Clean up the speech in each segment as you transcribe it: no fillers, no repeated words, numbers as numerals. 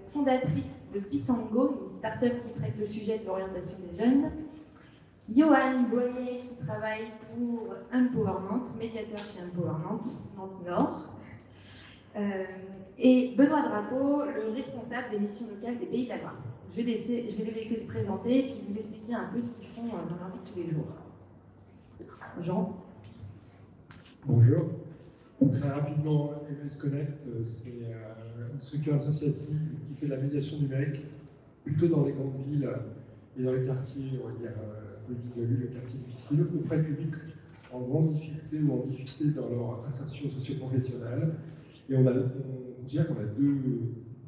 fondatrice de Pitango, une start-up qui traite le sujet de l'orientation des jeunes. Johan Boyer, qui travaille pour Empower Nantes, médiateur chez Empower Nantes, Nantes Nord. Et Benoît Drapeau, le responsable des missions locales des Pays de la Loire. Je vais les laisser se présenter et puis vous expliquer un peu ce qu'ils font dans leur vie de tous les jours. Jean. Bonjour. Très rapidement, MS Connect, c'est une structure associative qui fait de la médiation numérique plutôt dans les grandes villes et dans les quartiers, on va dire, petites villes, les quartiers difficiles, auprès de publics en grande difficulté ou en difficulté dans leur insertion socio-professionnelle. Et on dirait qu'on a deux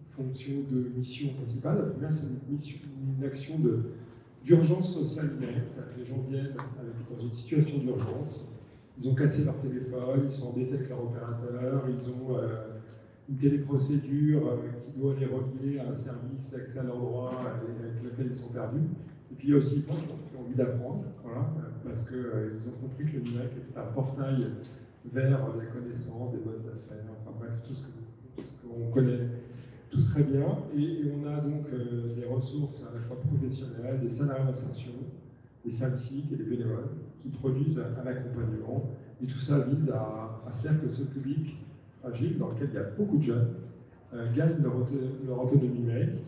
fonctions, deux missions principales. La première, c'est une action d'urgence sociale numérique, c'est-à-dire que les gens viennent dans une situation d'urgence. Ils ont cassé leur téléphone, ils sont embêtés avec leur opérateur, ils ont une téléprocédure qui doit les relier à un service d'accès à leur droit avec lequel ils sont perdus. Et puis il y a aussi les gens qui ont envie d'apprendre, voilà, parce qu'ils ont compris que le numérique était un portail vers la connaissance, des bonnes affaires, enfin bref, tout ce qu'on connaît tous très bien. Et on a donc des ressources à la fois professionnelles, des salariés d'insertion, des services civiques et des bénévoles qui produisent un accompagnement. Et tout ça vise à faire que ce public fragile, dans lequel il y a beaucoup de jeunes, gagne leur autonomie numérique.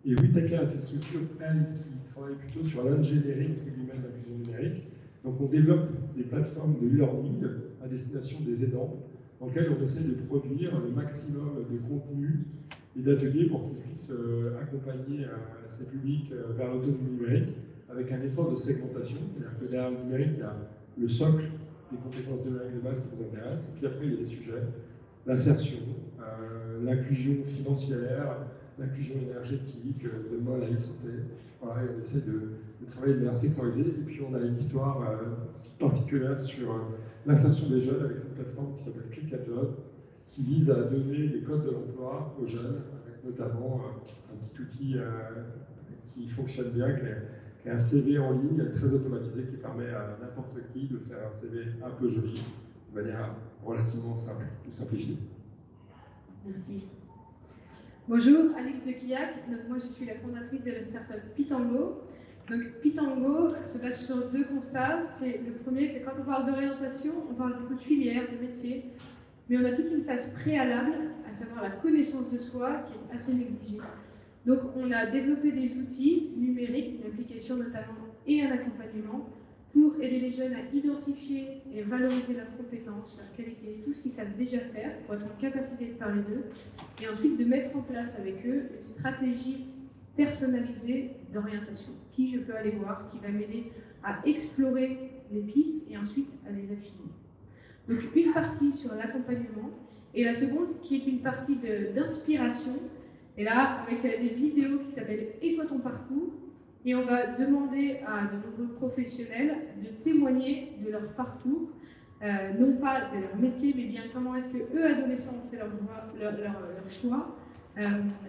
Et WeTaker est une structure, elle, qui travaille plutôt sur l'ingénierie entre guillemets de l'inclusion numérique. Donc on développe des plateformes de e-learning à destination des aidants, dans lesquelles on essaie de produire le maximum de contenu et d'ateliers pour qu'ils puissent accompagner ces publics vers l'autonomie numérique, avec un effort de segmentation, c'est-à-dire que derrière le numérique, il y a le socle des compétences numériques de base qui nous intéressent, et puis après il y a des sujets, l'insertion, l'inclusion financière, l'inclusion énergétique, demain la ICT. Voilà, et on essaie de travailler de manière sectorisée, et puis on a une histoire particulière sur l'insertion des jeunes avec une plateforme qui s'appelle Click a Job, qui vise à donner les codes de l'emploi aux jeunes, avec notamment un petit outil qui fonctionne bien, qui est un CV en ligne très automatisé qui permet à n'importe qui de faire un CV un peu joli, de manière relativement simple ou simplifiée. Merci. Bonjour, Alix de Quillac. Donc, moi, je suis la fondatrice de la startup Pitango. Donc, Pitango se base sur deux constats. C'est le premier, que quand on parle d'orientation, on parle beaucoup de filières, de métiers, mais on a toute une phase préalable, à savoir la connaissance de soi, qui est assez négligée. Donc, on a développé des outils numériques, une application notamment et un accompagnement pour aider les jeunes à identifier et valoriser leurs compétences, leurs qualités, tout ce qu'ils savent déjà faire pour être en capacité de parler d'eux, et ensuite de mettre en place avec eux une stratégie personnalisée d'orientation, qui je peux aller voir, qui va m'aider à explorer les pistes et ensuite à les affiner. Donc une partie sur l'accompagnement, et la seconde qui est une partie d'inspiration. Et là, avec des vidéos qui s'appellent « Et toi ton parcours », et on va demander à de nombreux professionnels de témoigner de leur parcours, non pas de leur métier, mais bien comment est-ce que eux, adolescents, ont fait leur choix,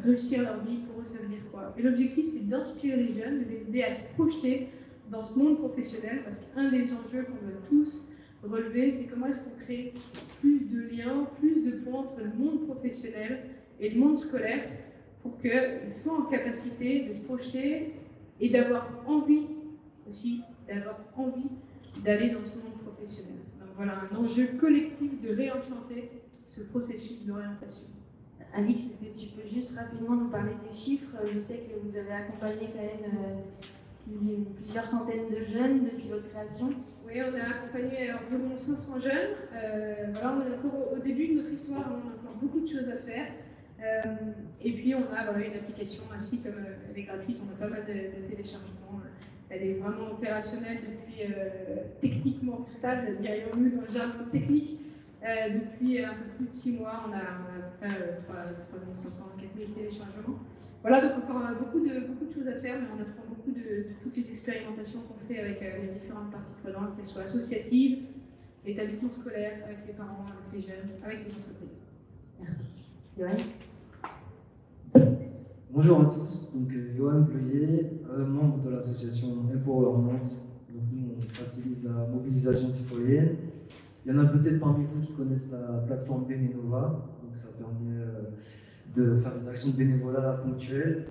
réussir leur vie, pour eux, ça veut dire quoi. Et l'objectif, c'est d'inspirer les jeunes, de les aider à se projeter dans ce monde professionnel, parce qu'un des enjeux qu'on doit tous relever, c'est comment est-ce qu'on crée plus de liens, plus de ponts entre le monde professionnel et le monde scolaire, pour qu'ils soient en capacité de se projeter et d'avoir envie aussi, d'aller dans ce monde professionnel. Donc voilà, un enjeu collectif de réenchanter ce processus d'orientation. Alix, est-ce que tu peux juste rapidement nous parler des chiffres? Je sais que vous avez accompagné quand même plusieurs centaines de jeunes depuis votre création. Oui, on a accompagné environ 500 jeunes. Voilà, on est encore au début de notre histoire, on a encore beaucoup de choses à faire. Et puis on a une application ainsi, comme elle est gratuite, on a pas mal de téléchargements. Elle est vraiment opérationnelle depuis, techniquement stable, dirions-nous dans le jargon technique, depuis un peu plus de 6 mois. On a à peu près 3500, 4000 téléchargements. Voilà, donc encore beaucoup de choses à faire, mais on apprend beaucoup de toutes les expérimentations qu'on fait avec les différentes parties prenantes, qu'elles soient associatives, l'établissement scolaire, avec les parents, avec les jeunes, avec les entreprises. Merci. Johan. Bonjour à tous, donc Johan Bleuillet, membre de l'association Empower Nantes. Donc nous, on facilite la mobilisation citoyenne. Il y en a peut-être parmi vous qui connaissent la plateforme Benenova, donc ça permet de faire des actions de bénévolat ponctuelles.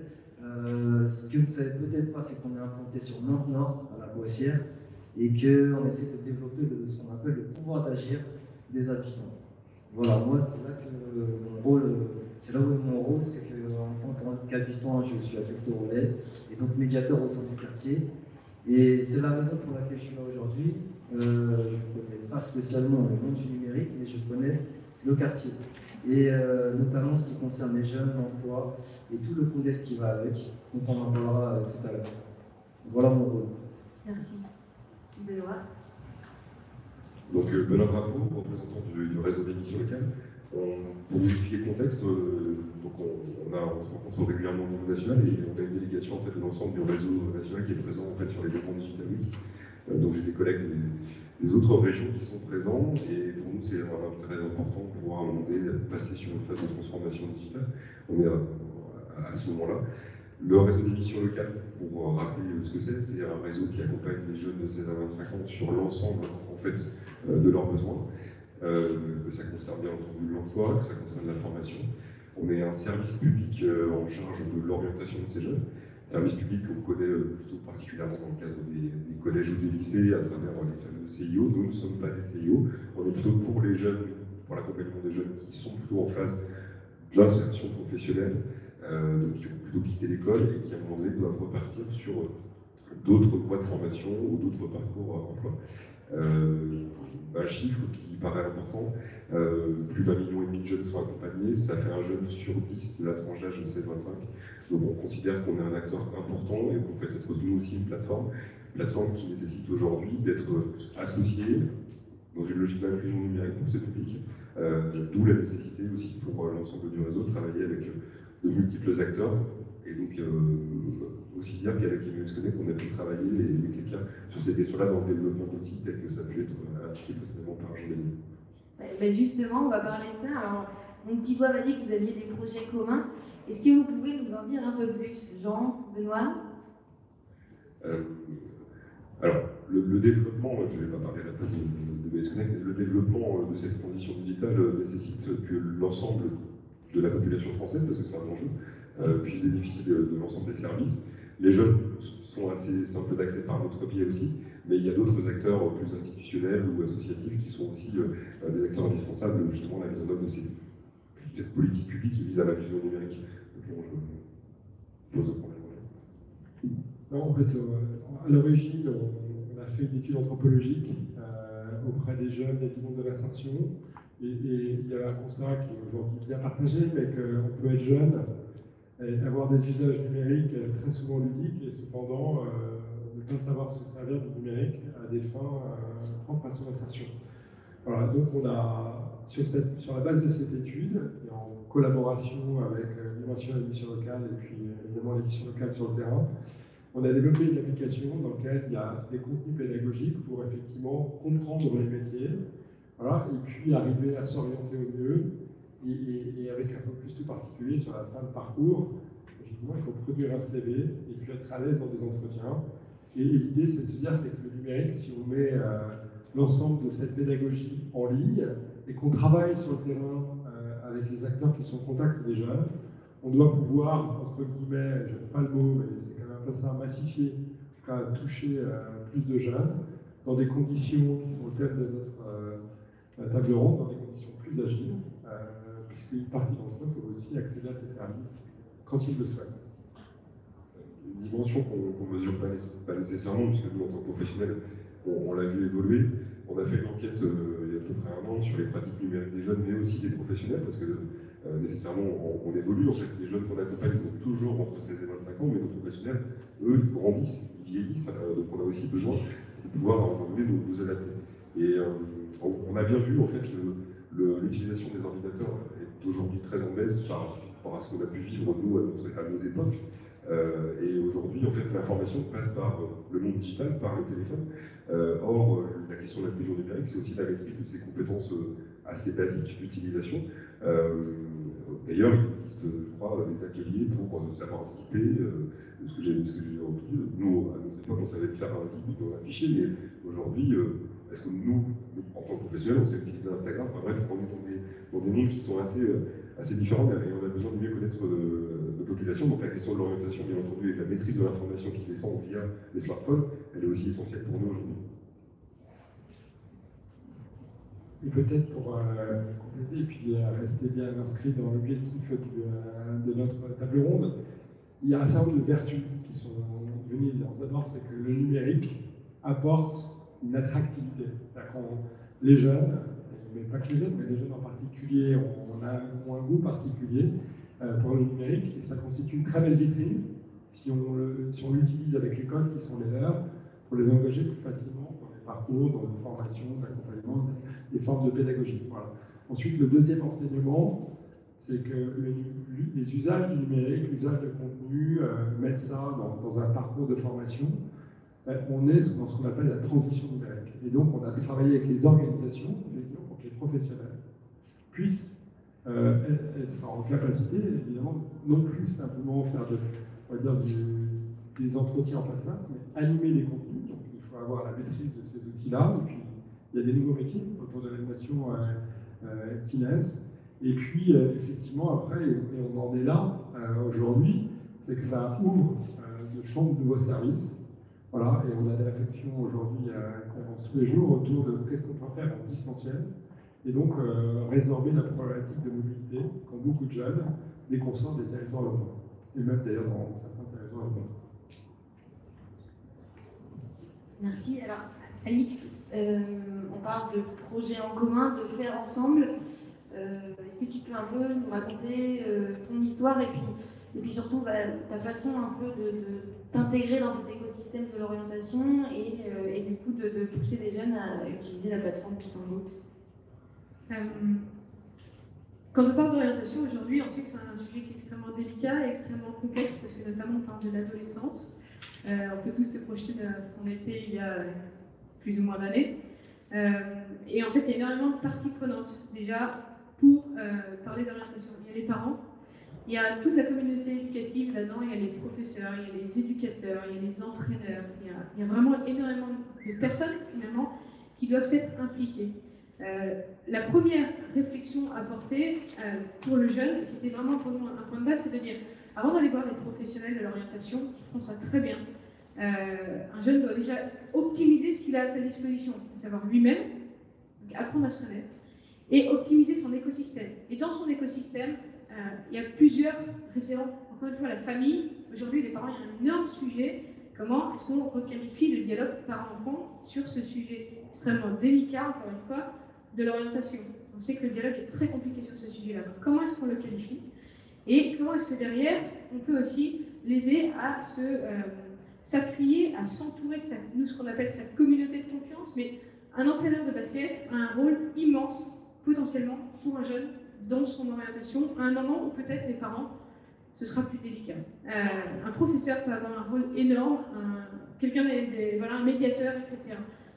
Ce que vous ne savez peut-être pas, c'est qu'on est implanté sur Nantes-Nord, à la Boissière, et qu'on essaie de développer ce qu'on appelle le pouvoir d'agir des habitants. Voilà, moi, c'est là où est mon rôle, c'est qu'en tant qu'habitant, je suis adulte au relais, et donc médiateur au sein du quartier. Et c'est la raison pour laquelle je suis là aujourd'hui. Je ne connais pas spécialement le monde du numérique, mais je connais le quartier. Et notamment ce qui concerne les jeunes, l'emploi et tout le contexte qui va avec. Donc on en parlera tout à l'heure. Voilà mon rôle. Merci. Benoît. Donc Benoît Drapeau, représentant du réseau d'émissions locales. Pour vous expliquer le contexte, donc on se rencontre régulièrement au niveau national et on a une délégation en fait, de l'ensemble du réseau national qui est présent en fait, sur les événements Digital Week. Donc j'ai des collègues des autres régions qui sont présents et pour nous c'est vraiment très important de pouvoir à un moment donné passer sur une phase de transformation digitale. On est à ce moment-là. Le réseau d'émissions locales, pour rappeler ce que c'est un réseau qui accompagne les jeunes de 16 à 25 ans sur l'ensemble en fait, de leurs besoins, que ça concerne bien entendu l'emploi, que ça concerne la formation. On est un service public en charge de l'orientation de ces jeunes, service public qu'on connaît plutôt particulièrement dans le cadre des collèges ou des lycées à travers les fameux CIO. Nous ne sommes pas des CIO, on est plutôt pour les jeunes, pour l'accompagnement des jeunes qui sont plutôt en phase d'insertion professionnelle. Donc qui ont plutôt quitté l'école et qui à un moment donné doivent repartir sur d'autres voies de formation ou d'autres parcours emploi. Un chiffre qui paraît important, plus d'1,5 million de jeunes sont accompagnés, ça fait un jeune sur 10 de la tranche d'âge de 16-25. Donc on considère qu'on est un acteur important et qu'on peut être nous aussi une plateforme qui nécessite aujourd'hui d'être associé dans une logique d'inclusion numérique pour ce public, d'où la nécessité aussi pour l'ensemble du réseau de travailler avec de multiples acteurs, et donc aussi dire qu'avec Emmaüs Connect, on a pu travailler avec quelqu'un sur ces questions-là dans le développement d'outils tels que ça a pu être appliqué précédemment par Jean-Denis. Ben justement, on va parler de ça. Alors, mon petit doigt m'a dit que vous aviez des projets communs. Est-ce que vous pouvez nous en dire un peu plus, Jean, Benoît? Alors, le développement, je ne vais pas parler à la place de Emmaüs Connect, mais le développement de cette transition digitale nécessite que l'ensemble de la population française, parce que c'est un enjeu, puisse bénéficier de l'ensemble des services. Les jeunes sont assez simples d'accès par notre biais aussi, mais il y a d'autres acteurs plus institutionnels ou associatifs qui sont aussi des acteurs indispensables justement à la mise en œuvre de cette politique publique qui vise à l'inclusion numérique. Donc, je pose le problème. Non, en fait, à l'origine, on a fait une étude anthropologique auprès des jeunes et du monde de l'insertion. Et il y a un constat qui est aujourd'hui bien partagé, mais qu'on peut être jeune et avoir des usages numériques très souvent ludiques et cependant ne pas savoir se servir du numérique à des fins propres à son insertion. Voilà, donc on a, sur la base de cette étude, et en collaboration avec l'Union d'émission locale et puis évidemment l'émission locale sur le terrain, on a développé une application dans laquelle il y a des contenus pédagogiques pour effectivement comprendre les métiers. Voilà, et puis arriver à s'orienter au mieux, et avec un focus tout particulier sur la fin de parcours. Effectivement, il faut produire un CV et puis être à l'aise dans des entretiens. Et l'idée, c'est de se dire, c'est que le numérique, si on met l'ensemble de cette pédagogie en ligne et qu'on travaille sur le terrain avec les acteurs qui sont en contact des jeunes, on doit pouvoir, entre guillemets, j'aime pas le mot, mais c'est quand même un peu ça, massifier, en tout cas toucher plus de jeunes dans des conditions qui sont le thème de notre table ronde, dans des conditions plus agiles, puisqu'une partie d'entre eux peut aussi accéder à ces services quand ils le souhaitent. Une dimension qu'on ne mesure pas nécessairement, puisque nous, en tant que professionnels, on l'a vu évoluer. On a fait une enquête il y a à peu près 1 an sur les pratiques numériques des jeunes, mais aussi des professionnels, parce que nécessairement, on évolue. En fait, les jeunes qu'on accompagne, ils ont toujours entre 16 et 25 ans, mais nos professionnels, eux, ils grandissent, ils vieillissent, donc on a aussi besoin de pouvoir, à un moment donné, nous adapter. Et on a bien vu, en fait, l'utilisation des ordinateurs est aujourd'hui très en baisse par rapport à ce qu'on a pu vivre, nous, à nos époques. Et aujourd'hui, en fait, l'information passe par le monde digital, par le téléphone. Or, la question de l'inclusion numérique, c'est aussi la maîtrise de ces compétences assez basiques d'utilisation. D'ailleurs, il existe, je crois, des ateliers pour savoir zipper, ce que j'ai entendu. Nous, à notre époque, on savait faire un zip dans un fichier, mais aujourd'hui, est-ce que nous, en tant que professionnels, on sait utiliser Instagram? Enfin bref, on est dans des mondes qui sont assez assez différentes et on a besoin de mieux connaître nos populations. Donc la question de l'orientation, bien entendu, et de la maîtrise de l'information qui descend via les smartphones, elle est aussi essentielle pour nous aujourd'hui. Et peut-être pour compléter et puis rester bien inscrit dans l'objectif de notre table ronde, il y a un certain nombre de vertus qui sont venues évidemment. D'abord, c'est que le numérique apporte une attractivité. Les jeunes, mais pas que les jeunes, mais les jeunes en particulier, ont un goût particulier pour le numérique et ça constitue une très belle vitrine si on l'utilise avec les codes qui sont les leurs pour les engager plus facilement dans les parcours, dans une formation, d'accompagnement, des formes de pédagogie. Voilà. Ensuite, le deuxième enseignement, c'est que les usages du numérique, l'usage de contenu, mettre ça dans un parcours de formation, on est dans ce qu'on appelle la transition numérique. Et donc, on a travaillé avec les organisations, effectivement, pour que les professionnels puissent être en capacité, évidemment, non plus simplement faire des entretiens en face-face, mais animer les contenus. Donc, il faut avoir la maîtrise de ces outils-là. Et puis, il y a des nouveaux métiers autour de l'animation qui naissent. Et puis, effectivement, après, et on en est là aujourd'hui, c'est que ça ouvre de champs de nouveaux services. Voilà, et on a des réflexions aujourd'hui qui avancent tous les jours autour de qu'est-ce qu'on peut faire en distanciel. Et donc, résorber la problématique de mobilité qu'ont beaucoup de jeunes dès qu'on sort des territoires locaux. Et même d'ailleurs dans certains territoires locaux. Merci. Alors, Alix, on parle de projets en commun, de faire ensemble. Est-ce que tu peux un peu nous raconter ton histoire et puis surtout ta façon un peu de t'intégrer dans cet écosystème de l'orientation et du coup de pousser les jeunes à utiliser la plateforme Pitango? Quand on parle d'orientation aujourd'hui, on sait que c'est un sujet qui est extrêmement délicat et extrêmement complexe parce que notamment on parle de l'adolescence. On peut tous se projeter dans ce qu'on était il y a plus ou moins d'années. Et en fait, il y a énormément de parties prenantes déjà pour parler d'orientation. Il y a les parents, il y a toute la communauté éducative là-dedans, il y a les professeurs, il y a les éducateurs, il y a les entraîneurs, il y a vraiment énormément de personnes finalement qui doivent être impliquées. La première réflexion apportée pour le jeune, qui était vraiment pour nous un point de base, c'est de dire, avant d'aller voir les professionnels de l'orientation, qui font ça très bien, un jeune doit déjà optimiser ce qu'il a à sa disposition, à savoir lui-même, donc apprendre à se connaître, et optimiser son écosystème. Et dans son écosystème, il y a plusieurs référents. Encore une fois, la famille, aujourd'hui les parents, il y a un énorme sujet. Comment est-ce qu'on requalifie le dialogue parent-enfant sur ce sujet extrêmement délicat, encore une fois, de l'orientation? On sait que le dialogue est très compliqué sur ce sujet-là. Comment est-ce qu'on le qualifie? Et comment est-ce que derrière, on peut aussi l'aider à s'appuyer, à s'entourer de nous, ce qu'on appelle sa communauté de confiance. Mais un entraîneur de basket a un rôle immense, potentiellement, pour un jeune dans son orientation, à un moment où peut-être les parents, ce sera plus délicat. Un professeur peut avoir un rôle énorme, quelqu'un, un médiateur, etc.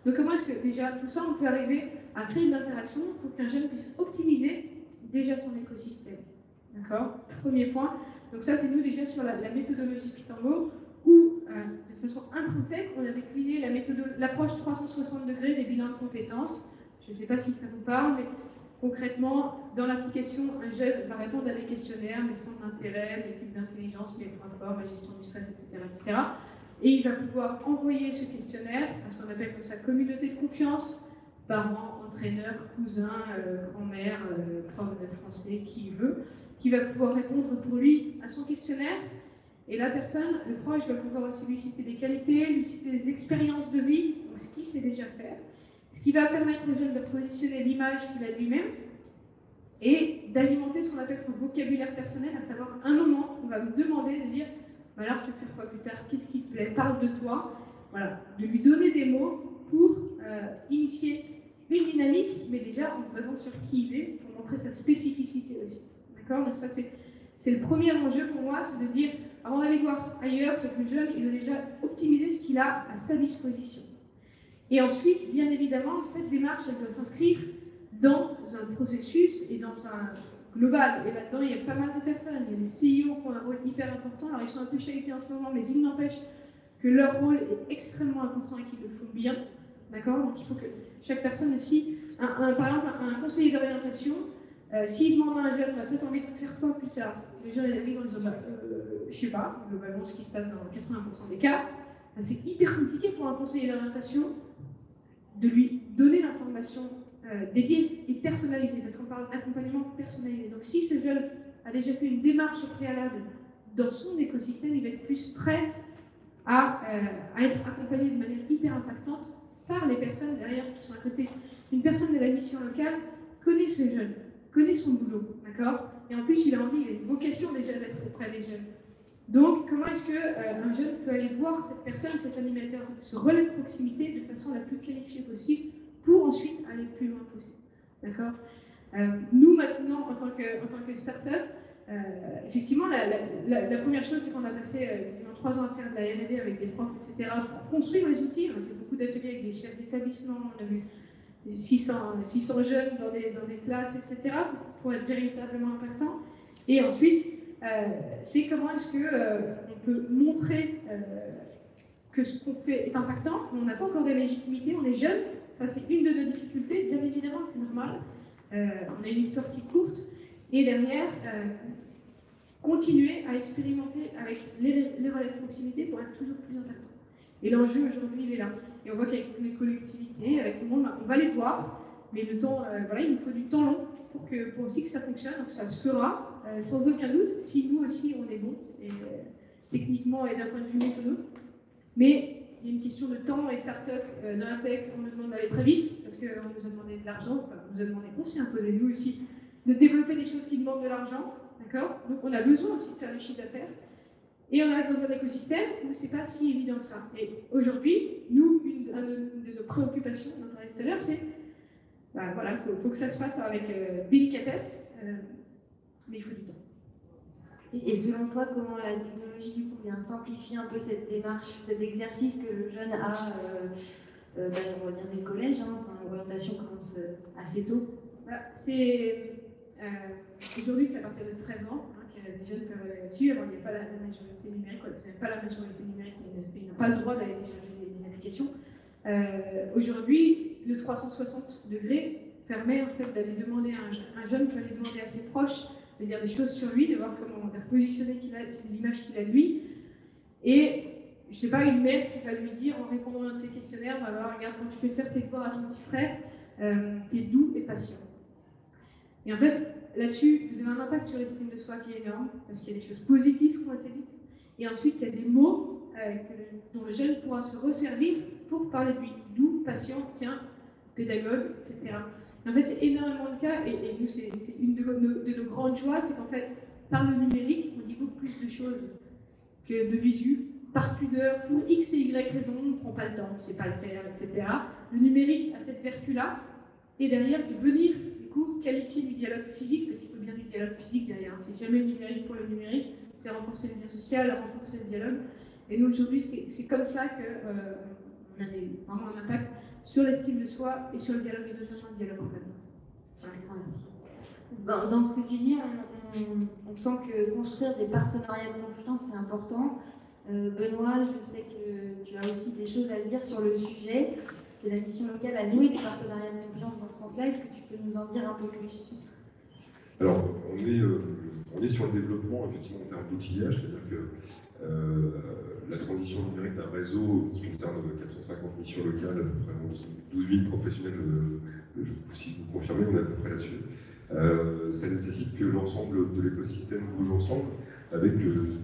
Donc comment est-ce que déjà tout ça, on peut arriver à créer de l'interaction pour qu'un jeune puisse optimiser déjà son écosystème? D'accord? Premier point. Donc ça, c'est nous déjà sur la méthodologie Pitango, où de façon intrinsèque, on a décliné l'approche 360 degrés des bilans de compétences. Je ne sais pas si ça vous parle, mais concrètement, dans l'application, un jeune va répondre à des questionnaires, mes centres d'intérêt, mes types d'intelligence, mes points forts, ma gestion du stress, etc., etc. Et il va pouvoir envoyer ce questionnaire à ce qu'on appelle comme sa communauté de confiance, parents, entraîneurs, cousins, grand-mère, prof de français, qui veut, qui va pouvoir répondre pour lui à son questionnaire. Et la personne, le proche, va pouvoir aussi lui citer des qualités, lui citer des expériences de vie, donc ce qu'il sait déjà faire, ce qui va permettre au jeune de positionner l'image qu'il a de lui-même et d'alimenter ce qu'on appelle son vocabulaire personnel, à savoir, un moment, on va me demander de dire « alors tu veux faire quoi plus tard? Qu'est-ce qui te plaît? Parle de toi ». Voilà, de lui donner des mots pour initier une dynamique, mais déjà en se basant sur qui il est, pour montrer sa spécificité aussi. D'accord? Donc ça, c'est le premier enjeu pour moi, c'est de dire, avant d'aller voir ailleurs, c'est que le jeune, il doit déjà optimiser ce qu'il a à sa disposition. Et ensuite, bien évidemment, cette démarche, elle doit s'inscrire dans un processus et dans un global. Et là-dedans, il y a pas mal de personnes. Il y a les CIO qui ont un rôle hyper important. Alors, ils sont un peu chahutés en ce moment, mais il n'empêche que leur rôle est extrêmement important et qu'ils le font bien. D'accord? Donc, il faut que chaque personne aussi, par exemple, un conseiller d'orientation S'il demande à un jeune, toi t'as envie de faire quoi plus tard? Les jeunes arrivent en disant, je sais pas, globalement ce qui se passe dans 80% des cas, c'est hyper compliqué pour un conseiller d'orientation de lui donner l'information dédiée et personnalisée, parce qu'on parle d'accompagnement personnalisé. Donc si ce jeune a déjà fait une démarche au préalable dans son écosystème, il va être plus prêt à être accompagné de manière hyper impactante par les personnes derrière qui sont à côté. Une personne de la mission locale connaît ce jeune, connaît son boulot, d'accord? Et en plus, il a envie, il a une vocation déjà d'être auprès des jeunes. Donc, comment est-ce qu'un jeune peut aller voir cette personne, cet animateur, ce relais de proximité de façon la plus qualifiée possible pour ensuite aller le plus loin possible, d'accord? Nous, maintenant, en tant que start-up, effectivement, la première chose, c'est qu'on a passé quasiment 3 ans à faire de la R&D avec des profs, etc., pour construire les outils. On a fait beaucoup d'ateliers avec des chefs d'établissement, on a vu 600 jeunes dans des classes, etc., pour être véritablement impactant. Et ensuite, c'est comment est-ce qu'on peut montrer que ce qu'on fait est impactant, mais on n'a pas encore de légitimité, on est jeune, ça c'est une de nos difficultés, bien évidemment, c'est normal. On a une histoire qui est courte, et derrière, continuer à expérimenter avec les relais de proximité pour être toujours plus impactant. Et l'enjeu aujourd'hui, il est là. Et on voit qu'avec les collectivités, avec tout le monde, on va les voir, mais le temps, voilà, il nous faut du temps long pour aussi que ça fonctionne. Donc ça se fera, sans aucun doute, si nous aussi on est bon, et, techniquement et d'un point de vue méthode. Mais il y a une question de temps, et start-up dans la tech, on nous demande d'aller très vite, parce qu'on nous a demandé de l'argent, on nous a demandé, on s'est imposé nous aussi, de développer des choses qui demandent de l'argent, d'accord? Donc on a besoin aussi de faire du chiffre d'affaires. Et on arrive dans un écosystème où c'est pas si évident que ça. Et aujourd'hui, nous, une de nos préoccupations, on en parlait tout à l'heure, c'est voilà, il faut que ça se fasse avec délicatesse, mais il faut du temps. Et selon toi, comment la technologie du coup vient simplifier un peu cette démarche, cet exercice que le jeune a, on va dire dès le collège, hein, enfin, l'orientation commence assez tôt. Aujourd'hui, c'est à partir de 13 ans que les jeunes peuvent aller là-dessus. Alors, il n'y a pas la majorité numérique, il n'y a pas la majorité numérique, ils n'ont pas le droit d'aller télécharger des applications. Aujourd'hui, le 360 degrés permet en fait d'aller demander à un jeune peut aller demander à ses proches de dire des choses sur lui, de voir comment repositionner l'image qu'il a de lui. Et je ne sais pas, une mère qui va lui dire en répondant à un de ses questionnaires, regarde, quand tu fais faire tes devoirs à ton petit frère, t'es doux et patient. Et en fait, là-dessus, vous avez un impact sur l'estime de soi qui est énorme, parce qu'il y a des choses positives qui ont été dites. Et ensuite, il y a des mots dont le jeune pourra se resservir pour parler de lui. Doux, patient, tiens, pédagogue, etc. En fait, il y a énormément de cas, et nous, c'est une de nos grandes joies, c'est qu'en fait, par le numérique, on dit beaucoup plus de choses que de visu. Par pudeur, pour X et Y raison, on ne prend pas le temps, on ne sait pas le faire, etc. Le numérique a cette vertu-là, et derrière, de venir qualifier du dialogue physique, parce qu'il faut bien du dialogue physique derrière. C'est jamais le numérique pour le numérique, c'est renforcer le lien social, renforcer le dialogue. Et nous, aujourd'hui, c'est comme ça qu'on a vraiment un impact sur l'estime de soi et sur le dialogue, et notamment le dialogue en famille. Merci. Dans ce que tu dis, on sent que construire des partenariats de confiance, c'est important. Benoît, je sais que tu as aussi des choses à dire sur le sujet, que la mission locale a noué des partenariats de confiance dans ce sens-là. Est-ce que tu peux nous en dire un peu plus? Alors, on est sur le développement, effectivement, en termes d'outillage, c'est-à-dire que la transition numérique d'un réseau qui concerne 450 missions locales, à peu près 12 000 professionnels, si vous confirmez, on est à peu près là-dessus. Ça nécessite que l'ensemble de l'écosystème bouge ensemble, avec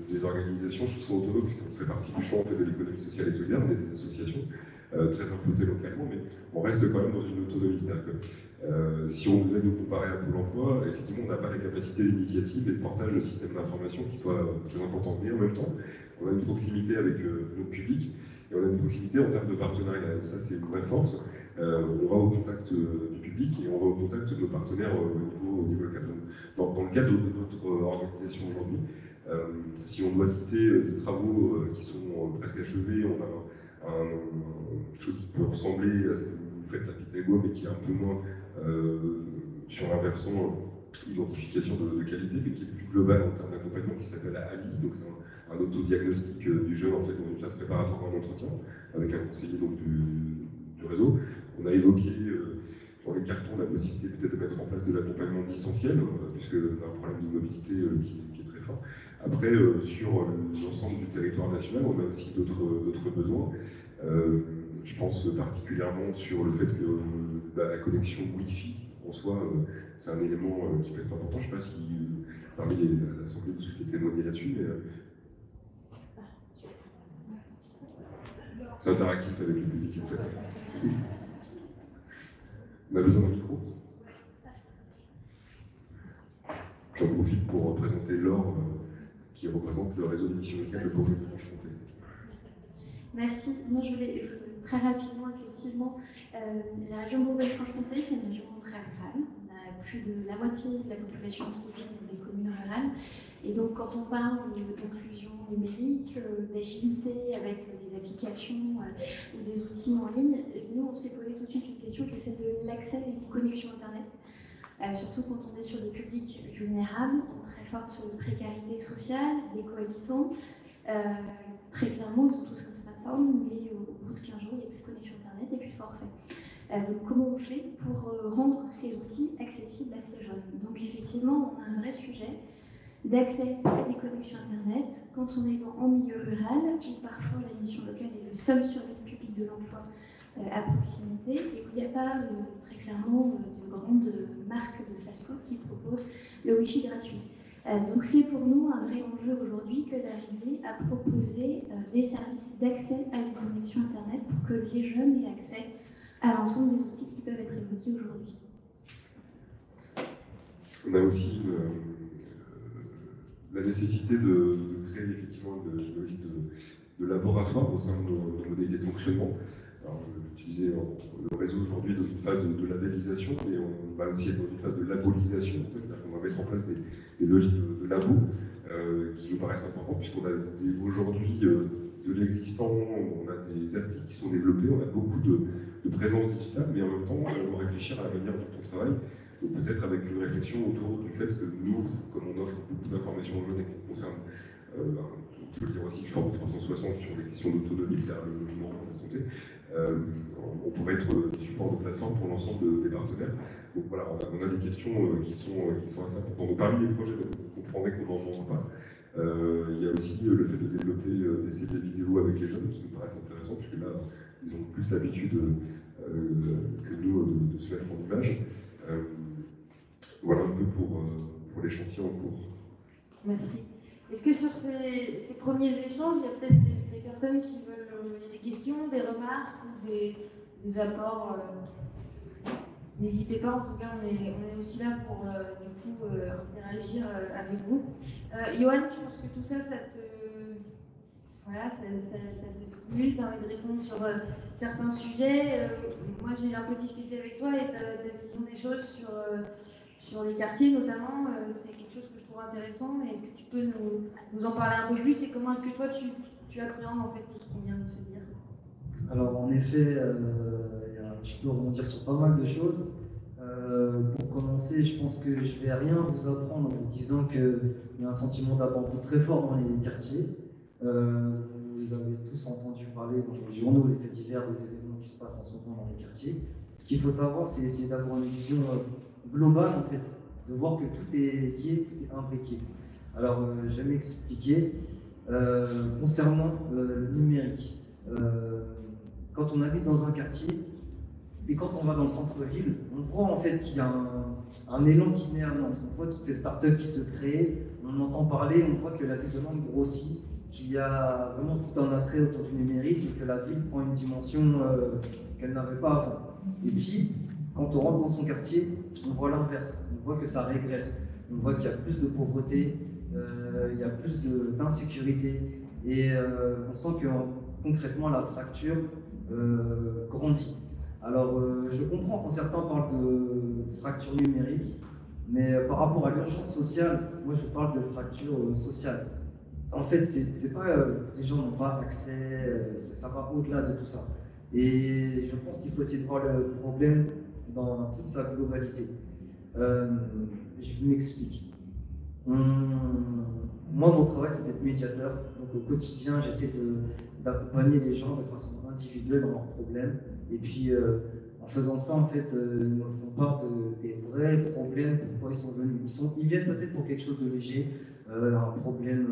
des organisations qui sont autonomes, puisqu'on fait partie du champ en fait, de l'économie sociale et solidaire, on est des associations très implantées localement, mais on reste quand même dans une autonomie. C'est-à-dire que si on devait nous comparer à Pôle emploi, effectivement, on n'a pas les capacités d'initiative et de portage de systèmes d'information qui soient très importantes. Mais en même temps, on a une proximité avec notre public et on a une proximité en termes de partenariat. Et ça, c'est une vraie force. On va au contact du public et on va au contact de nos partenaires au niveau local. Dans le cadre de notre organisation aujourd'hui, si on doit citer des travaux qui sont presque achevés, on a quelque chose qui peut ressembler à ce que vous faites à Pythagore, mais qui est un peu moins sur un versant identification de qualité, mais qui est plus global en termes d'accompagnement, qui s'appelle Ali. Donc c'est un autodiagnostic du jeune en fait, dans une phase préparatoire à un entretien avec un conseiller donc, du réseau. On a évoqué dans les cartons la possibilité peut-être de mettre en place de l'accompagnement distanciel, puisque on a un problème de mobilité qui est très fort. Après, sur l'ensemble du territoire national, on a aussi d'autres besoins. Je pense particulièrement sur le fait que la connexion Wi-Fi en soi, c'est un élément qui peut être important. Je ne sais pas si parmi l'Assemblée vous souhaitez témoigner là-dessus, mais c'est interactif avec le public en fait. On a besoin d'un micro. J'en profite pour présenter Laure, qui représente le réseau d'émissions locales de Bourgogne-Franche-Comté. Merci. Moi, je voulais très rapidement, effectivement, la région Bourgogne-Franche-Comté, c'est une région très rurale. On a plus de la moitié de la population qui vit dans des communes rurales. Et donc, quand on parle d'inclusion numérique, d'agilité avec des applications ou des outils en ligne, nous, on s'est posé tout de suite une question qui est celle de l'accès à une connexion Internet. Surtout quand on est sur des publics vulnérables, en très forte précarité sociale, des cohabitants. Très clairement, ils ont tous un smartphone, mais au bout de 15 jours, il n'y a plus de connexion Internet et plus de forfait. Donc comment on fait pour rendre ces outils accessibles à ces jeunes? Donc effectivement, on a un vrai sujet d'accès à des connexions Internet quand on est en milieu rural, où parfois la mission locale est le seul service public de l'emploi à proximité, et où il n'y a pas très clairement de grandes marques de fast-food qui proposent le Wi-Fi gratuit. Donc c'est pour nous un vrai enjeu aujourd'hui que d'arriver à proposer des services d'accès à une connexion Internet pour que les jeunes aient accès à l'ensemble des outils qui peuvent être évoqués aujourd'hui. On a aussi la nécessité de créer effectivement une logique de laboratoire au sein de nos modalités de fonctionnement. Alors, j'utilisais le réseau aujourd'hui dans une phase de labellisation, mais on va aussi être dans une phase de labolisation. En fait, on va mettre en place des logiques de labo qui nous paraissent importantes, puisqu'on a aujourd'hui de l'existant, on a des applis qui sont développées, on a beaucoup de présence digitale, mais en même temps, on va réfléchir à la manière dont on travaille, peut-être avec une réflexion autour du fait que nous, comme on offre beaucoup d'informations aux jeunes et qu'on concerne, on peut le dire aussi, une forme de 360 sur les questions d'autonomie, c'est-à-dire le logement, la santé, on pourrait être support de plateforme pour l'ensemble des partenaires. Donc voilà, on a des questions qui sont assez importantes. Donc parmi les projets, vous comprendrez qu'on n'en manque pas. Il y a aussi le fait de développer des CV vidéo avec les jeunes qui nous paraissent intéressants, puisque là, ils ont plus l'habitude que nous de se mettre en image. Voilà un peu pour les chantiers en cours. Merci. Est-ce que sur ces premiers échanges, il y a peut-être des personnes qui veulent, il y a des questions, des remarques ou des apports N'hésitez pas, en tout cas, on est aussi là pour du coup interagir avec vous. Johan, je pense que tout ça, ça te stimule, permet de répondre sur certains sujets. Moi, j'ai un peu discuté avec toi et ta vision des choses sur les quartiers, notamment. C'est quelque chose que je trouve intéressant. Est-ce que tu peux nous en parler un peu plus et comment est-ce que toi, tu appréhendes en fait tout ce qu'on vient de se dire? Alors, en effet, je peux rebondir sur pas mal de choses. Pour commencer, je pense que je ne vais rien vous apprendre en vous disant qu'il y a un sentiment d'abandon très fort dans les quartiers. Vous avez tous entendu parler dans les journaux, les faits divers, des événements qui se passent en ce moment dans les quartiers. Ce qu'il faut savoir, c'est essayer d'avoir une vision globale, en fait, de voir que tout est lié, tout est imbriqué. Alors, je vais m'expliquer. Concernant le numérique, quand on habite dans un quartier et quand on va dans le centre-ville, on voit en fait qu'il y a un élan qui naît à Nantes. On voit toutes ces startups qui se créent, on entend parler, on voit que la ville de Nantes grossit, qu'il y a vraiment tout un attrait autour du numérique et que la ville prend une dimension qu'elle n'avait pas avant. Et puis, quand on rentre dans son quartier, on voit l'inverse, on voit que ça régresse, on voit qu'il y a plus de pauvreté, il y a plus d'insécurité et on sent que concrètement la fracture grandit. Alors je comprends quand certains parlent de fracture numérique, mais par rapport à l'urgence sociale, moi je parle de fracture sociale. En fait, c'est pas les gens n'ont pas accès, ça va au-delà de tout ça. Et je pense qu'il faut essayer de voir le problème dans toute sa globalité. Je m'explique. Moi, mon travail, c'est d'être médiateur. Donc, au quotidien, j'essaie d'accompagner les gens de façon individuelle dans leurs problèmes. Et puis, En faisant ça, en fait, ils me font part des vrais problèmes, pourquoi ils sont venus. Ils viennent peut-être pour quelque chose de léger, un problème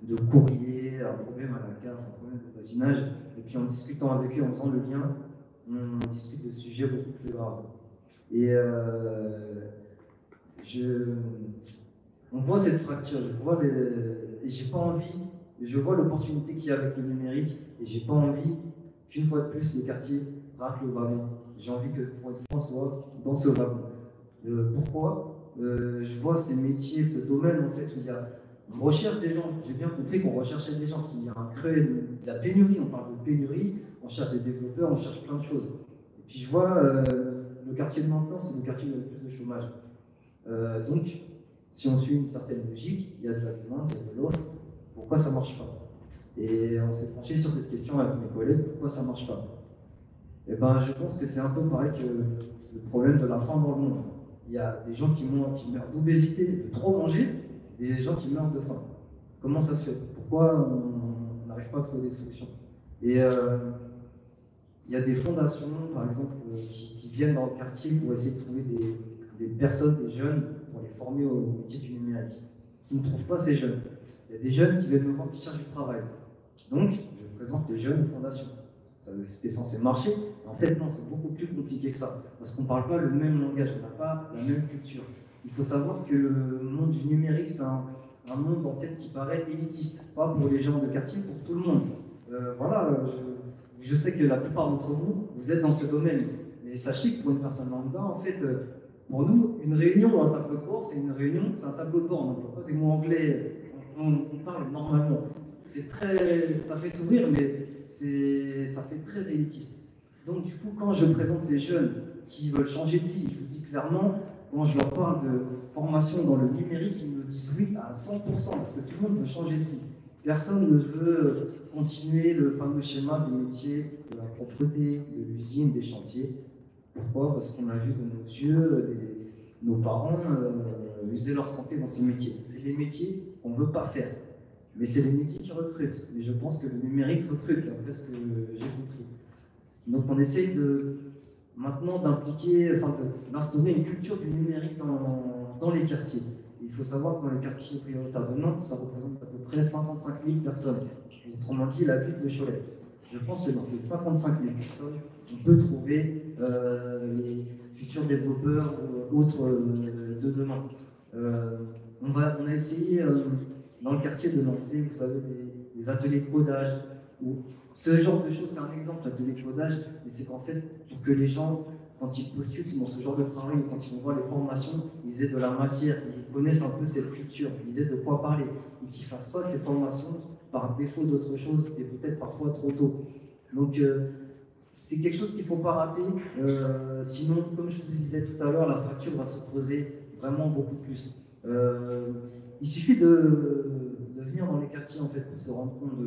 de courrier, un problème à la CAF, un problème de voisinage. Et puis en discutant avec eux, en faisant le lien, on discute de sujets beaucoup plus graves. Et on voit cette fracture, et j'ai pas envie, je vois l'opportunité qu'il y a avec le numérique, et j'ai pas envie qu'une fois de plus les quartiers ratent le wagon. J'ai envie que Port-de-France soit dans ce wagon. Pourquoi je vois ces métiers, ce domaine en fait où on recherche des gens. J'ai bien compris qu'on recherchait des gens, qu'il y a un creux, de la pénurie. On parle de pénurie, on cherche des développeurs, on cherche plein de choses. Et puis je vois le quartier de Maintenance, c'est le quartier où il y a le plus de chômage. Donc, si on suit une certaine logique, il y a de la demande, il y a de l'offre. Pourquoi ça ne marche pas? Et on s'est penché sur cette question avec mes collègues, pourquoi ça ne marche pas? Et ben, je pense que c'est un peu pareil que le problème de la faim dans le monde. Il y a des gens qui meurent d'obésité, de trop manger, des gens qui meurent de faim. Comment ça se fait? Pourquoi on n'arrive pas à trouver des solutions? Et il y a des fondations, par exemple, qui viennent dans le quartier pour essayer de trouver des personnes, des jeunes, pour les former au métier du numérique, qui ne trouvent pas ces jeunes. Il y a des jeunes qui viennent me voir, qui cherchent du travail. Donc, je présente les jeunes fondations. C'était censé marcher. En fait, non, c'est beaucoup plus compliqué que ça. Parce qu'on ne parle pas le même langage, on n'a pas la même culture. Il faut savoir que le monde du numérique, c'est un monde en fait, qui paraît élitiste. Pas pour les gens de quartier, pour tout le monde. Voilà, je sais que la plupart d'entre vous, vous êtes dans ce domaine. Mais sachez que pour une personne lambda, en fait, pour nous, une réunion ou un tableau de bord, c'est une réunion, c'est un tableau de bord. On n'emploie pas des mots anglais, on parle normalement. Ça fait sourire, mais ça fait très élitiste. Donc du coup, quand je présente ces jeunes qui veulent changer de vie, je vous dis clairement, quand je leur parle de formation dans le numérique, ils me disent oui à 100%, parce que tout le monde veut changer de vie. Personne ne veut continuer le fameux schéma des métiers, de la propreté, de l'usine, des chantiers. Pourquoi? Parce qu'on a vu de nos yeux nos parents user leur santé dans ces métiers. C'est les métiers qu'on ne veut pas faire. Mais c'est les métiers qui recrutent. Et je pense que le numérique recrute, d'après ce que j'ai compris. Donc on essaye maintenant d'instaurer une culture du numérique dans les quartiers. Et il faut savoir que dans les quartiers prioritaires de Nantes, ça représente à peu près 55 000 personnes. Autrement dit, la ville de Cholet. Je pense que dans ces 55 000 personnes, on peut trouver les futurs développeurs ou autres de demain. On a essayé dans le quartier de lancer, vous savez, des ateliers de codage. Ou ce genre de choses, c'est un exemple, l'atelier de codage, mais c'est qu'en fait, pour que les gens, quand ils postulent dans ce genre de travail, quand ils vont voir les formations, ils aient de la matière, ils connaissent un peu cette culture, ils aient de quoi parler, et qu'ils ne fassent pas ces formations par défaut d'autre chose, et peut-être parfois trop tôt. Donc, c'est quelque chose qu'il ne faut pas rater, sinon, comme je vous disais tout à l'heure, la fracture va se creuser vraiment beaucoup plus. Il suffit de venir dans les quartiers en fait, pour se rendre compte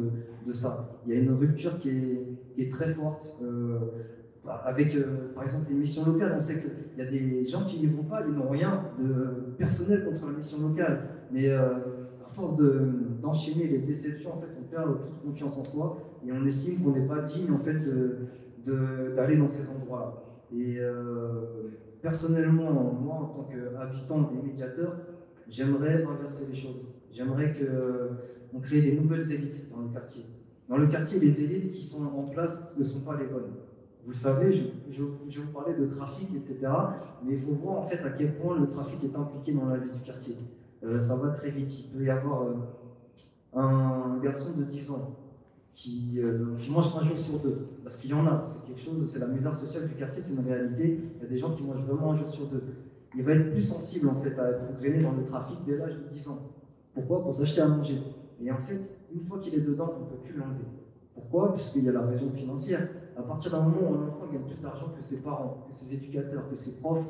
de ça. Il y a une rupture qui est très forte. Avec, par exemple, les missions locales, on sait qu'il y a des gens qui n'y vont pas, ils n'ont rien de personnel contre la mission locale. Mais à force d'enchaîner les déceptions, en fait, on perd toute confiance en soi et on estime qu'on n'est pas digne en fait, d'aller dans ces endroits-là. Et personnellement, moi, en tant qu'habitant et médiateur, j'aimerais inverser les choses. J'aimerais qu'on crée des nouvelles élites dans le quartier. Dans le quartier, les élites qui sont en place ne sont pas les bonnes. Vous le savez, je vous parlais de trafic, etc. Mais il faut voir en fait à quel point le trafic est impliqué dans la vie du quartier. Ça va très vite. Il peut y avoir un garçon de 10 ans qui mange un jour sur deux. Parce qu'il y en a, c'est quelque chose, c'est la misère sociale du quartier, c'est une réalité. Il y a des gens qui mangent vraiment un jour sur deux. Il va être plus sensible en fait à être grainé dans le trafic dès l'âge de 10 ans. Pourquoi? Pour s'acheter à manger. Et en fait, une fois qu'il est dedans, on ne peut plus l'enlever. Pourquoi? Puisqu'il y a la raison financière. À partir d'un moment où un enfant gagne plus d'argent que ses parents, que ses éducateurs, que ses profs,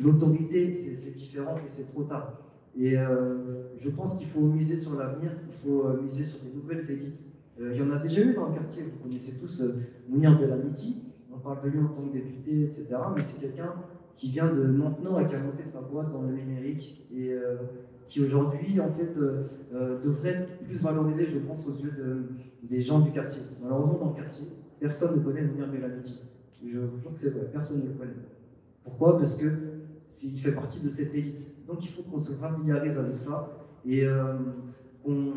l'autorité, c'est différent et c'est trop tard. Et je pense qu'il faut miser sur l'avenir, il faut miser sur des nouvelles élites. Il y en a déjà eu dans le quartier, vous connaissez tous Mounir Belamiti, on parle de lui en tant que député, etc. Mais c'est quelqu'un qui vient de Nantes-Nord et qui a monté sa boîte dans le numérique et qui aujourd'hui en fait devrait être plus valorisé, je pense, aux yeux des gens du quartier. Malheureusement, dans le quartier, personne ne connaît Mounir Belamiti. Je vous jure que c'est vrai, personne ne le connaît. Pourquoi? Parce que il fait partie de cette élite. Donc il faut qu'on se familiarise avec ça et qu'on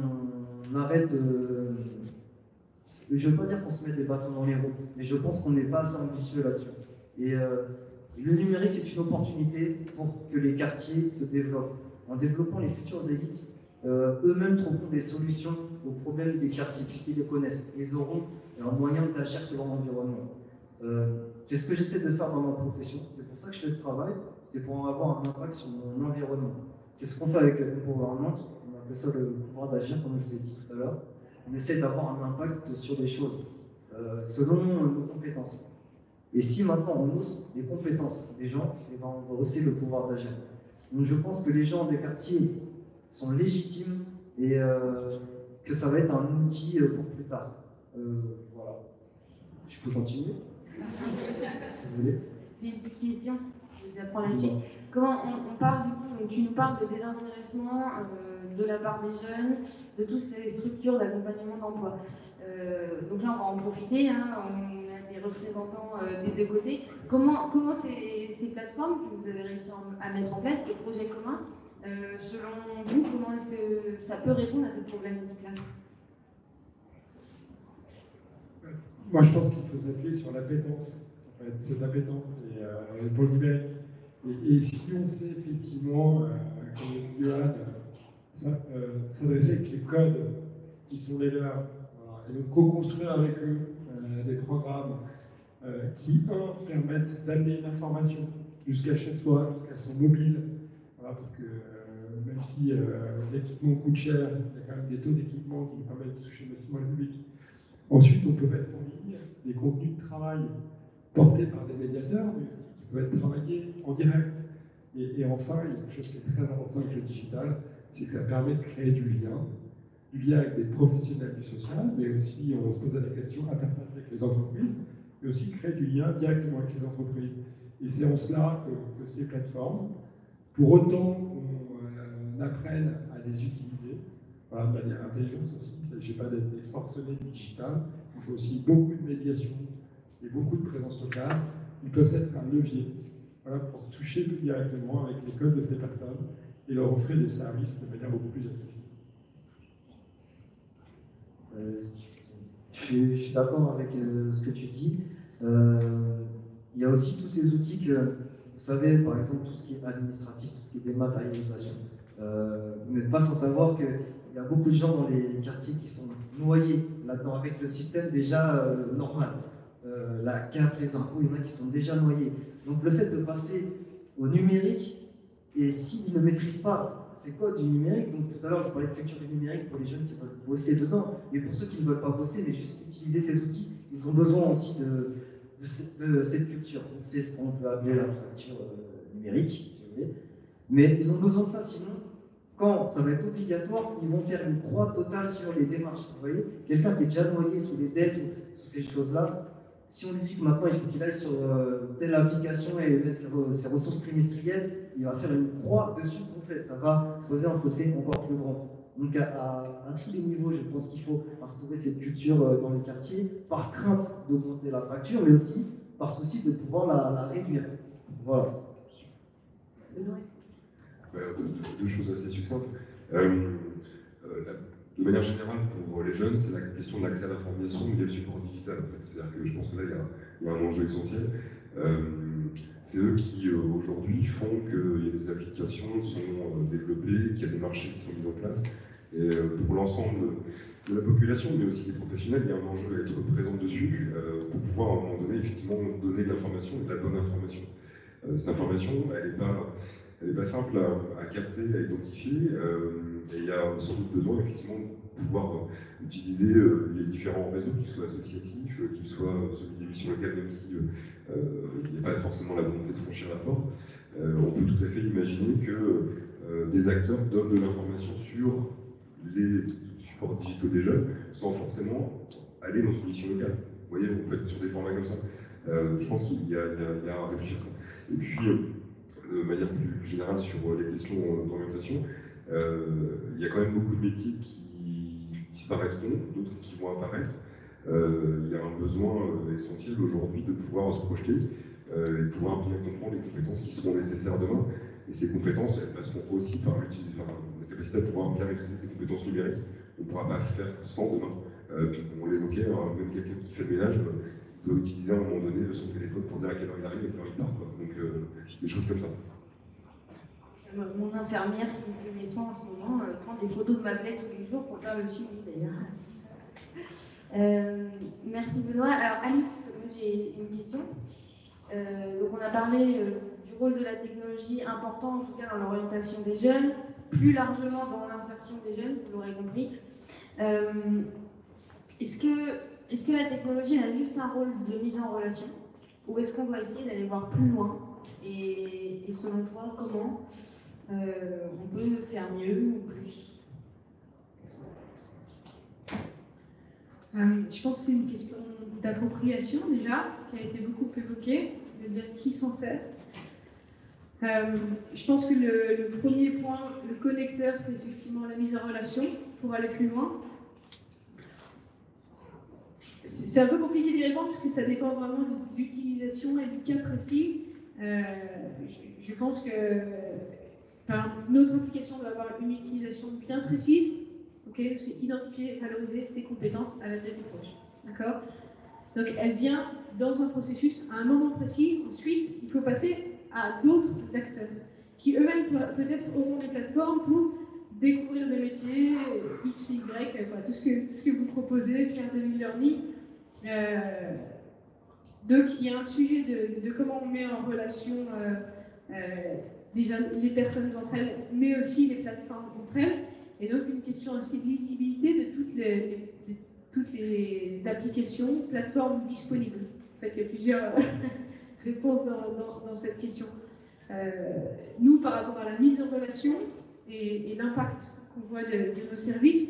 arrête de... Je ne veux pas dire qu'on se met des bâtons dans les roues, mais je pense qu'on n'est pas assez ambitieux là-dessus. Et le numérique est une opportunité pour que les quartiers se développent. En développant les futures élites, eux-mêmes trouveront des solutions aux problèmes des quartiers, puisqu'ils les connaissent. Ils auront un moyen d'agir sur leur environnement. C'est ce que j'essaie de faire dans ma profession. C'est pour ça que je fais ce travail. C'était pour avoir un impact sur mon environnement. C'est ce qu'on fait avec Empowerment. On appelle ça le pouvoir d'agir, comme je vous ai dit tout à l'heure. On essaie d'avoir un impact sur des choses selon nos compétences. Et si maintenant on hausse les compétences des gens, eh ben on va hausser le pouvoir d'agir. Donc je pense que les gens des quartiers sont légitimes et que ça va être un outil pour plus tard. Voilà. Je peux continuer si vous voulez. J'ai une petite question, je vous apprends la suite. Comment on parle du coup, tu nous parles de désintéressement de la part des jeunes, de toutes ces structures d'accompagnement d'emploi. Donc là, on va en profiter, hein, on a des représentants des deux côtés. Comment ces plateformes que vous avez réussi à mettre en place, ces projets communs, selon vous, comment est-ce que ça peut répondre à cette problématique-là? Moi, je pense qu'il faut s'appuyer sur l'appétence. En fait, cette appétence pour le numérique. Et si on sait effectivement, comme le Johan, s'adresser avec les codes qui sont les leurs, voilà, et donc co-construire avec eux des programmes qui, permettent d'amener une information jusqu'à chez soi, jusqu'à son mobile, voilà, parce que même si l'équipement coûte cher, il y a quand même des taux d'équipement qui nous permettent de toucher massivement le public. Ensuite, on peut mettre en ligne des contenus de travail portés par des médiateurs, mais aussi qui peuvent être travaillés en direct. Et enfin, il y a quelque chose qui est très important avec le digital, c'est que ça permet de créer du lien avec des professionnels du social, mais aussi, on se pose la question, interfacer avec les entreprises, mais aussi créer du lien directement avec les entreprises. Et c'est en cela que ces plateformes, pour autant qu'on apprenne à les utiliser, voilà, de manière intelligente aussi, il ne s'agit pas d'être des forcenés du digital, il faut aussi beaucoup de médiation et beaucoup de présence locale. Ils peuvent être un levier, voilà, pour toucher plus directement avec les codes de ces personnes et leur offrir des services de manière beaucoup plus accessible. Je suis d'accord avec ce que tu dis. Il y a aussi tous ces outils que, vous savez, par exemple, tout ce qui est administratif, tout ce qui est dématérialisation. Vous n'êtes pas sans savoir qu'il y a beaucoup de gens dans les quartiers qui sont noyés là-dedans avec le système déjà normal. La CAF, les impôts, il y en a qui sont déjà noyés. Donc le fait de passer au numérique, et s'ils ne maîtrisent pas c'est quoi du numérique, donc tout à l'heure je vous parlais de culture du numérique pour les jeunes qui veulent bosser dedans, mais pour ceux qui ne veulent pas bosser mais juste utiliser ces outils, ils ont besoin aussi de cette culture. Donc c'est ce qu'on peut appeler la fracture numérique, si vous voulez. Mais ils ont besoin de ça, sinon quand ça va être obligatoire, ils vont faire une croix totale sur les démarches. Vous voyez, quelqu'un qui est déjà noyé sous les dettes ou sous ces choses-là, si on lui dit que maintenant il faut qu'il aille sur telle application et mettre ses ressources trimestrielles, il va faire une croix dessus complète. Ça va creuser un fossé encore plus grand. Donc à tous les niveaux, je pense qu'il faut instaurer cette culture dans les quartiers, par crainte d'augmenter la fracture, mais aussi par souci de pouvoir la réduire. Voilà. Deux choses assez succinctes. De manière générale, pour les jeunes, c'est la question de l'accès à l'information via le support digital. En fait. C'est-à-dire que je pense que là, il y a un enjeu essentiel. C'est eux qui, aujourd'hui, font qu'il y a des applications qui sont développées, qu'il y a des marchés qui sont mis en place. Et pour l'ensemble de la population, mais aussi des professionnels, il y a un enjeu à être présent dessus pour pouvoir, à un moment donné, effectivement, donner de l'information et de la bonne information. Cette information, elle n'est pas simple à capter, à identifier, et il y a sans doute besoin effectivement de pouvoir utiliser les différents réseaux, qu'ils soient associatifs, qu'ils soient celui des missions locales, même si il n'y a pas forcément la volonté de franchir la porte. On peut tout à fait imaginer que des acteurs donnent de l'information sur les supports digitaux des jeunes, sans forcément aller dans une mission locale. Vous voyez, on peut être sur des formats comme ça. Je pense qu'il y a à réfléchir à ça. Et puis, de manière plus générale sur les questions d'orientation, il y a quand même beaucoup de métiers qui disparaîtront, d'autres qui vont apparaître. Il y a un besoin essentiel aujourd'hui de pouvoir se projeter et de pouvoir bien comprendre les compétences qui seront nécessaires demain. Et ces compétences, elles passeront aussi par la capacité à pouvoir bien maîtriser ces compétences numériques. On ne pourra pas faire sans demain. On l'évoquait, hein, même quelqu'un qui fait le ménage peut utiliser à un moment donné son téléphone pour dire à quelle heure il arrive et à quelle heure il part. Donc des choses comme ça. Mon infirmière qui me fait mes soins en ce moment prend des photos de ma plaie tous les jours pour faire le suivi d'ailleurs. Merci Benoît. Alors Alix, moi j'ai une question. Donc on a parlé du rôle de la technologie important, en tout cas dans l'orientation des jeunes, plus largement dans l'insertion des jeunes, vous l'aurez compris. Est-ce que la technologie a juste un rôle de mise en relation, ou est-ce qu'on doit essayer d'aller voir plus loin et selon toi, comment on peut faire mieux ou plus? Je pense que c'est une question d'appropriation déjà, qui a été beaucoup évoquée, de dire qui s'en sert. Je pense que le premier point, le connecteur, c'est effectivement la mise en relation pour aller plus loin. C'est un peu compliqué d'y répondre puisque ça dépend vraiment de l'utilisation et du cas précis. Je pense que notre application doit avoir une utilisation bien précise. Okay, c'est identifier et valoriser tes compétences à la tête des proches. D'accord? Donc elle vient dans un processus à un moment précis. Ensuite, il faut passer à d'autres acteurs qui eux-mêmes peut-être auront des plateformes pour découvrir des métiers, X, Y, tout ce que vous proposez, faire de l'e-learning. Donc il y a un sujet de comment on met en relation déjà les personnes entre elles, mais aussi les plateformes entre elles. Et donc une question aussi de lisibilité de toutes les applications, plateformes disponibles. En fait, il y a plusieurs réponses dans cette question. Nous, par rapport à la mise en relation et l'impact qu'on voit de nos services,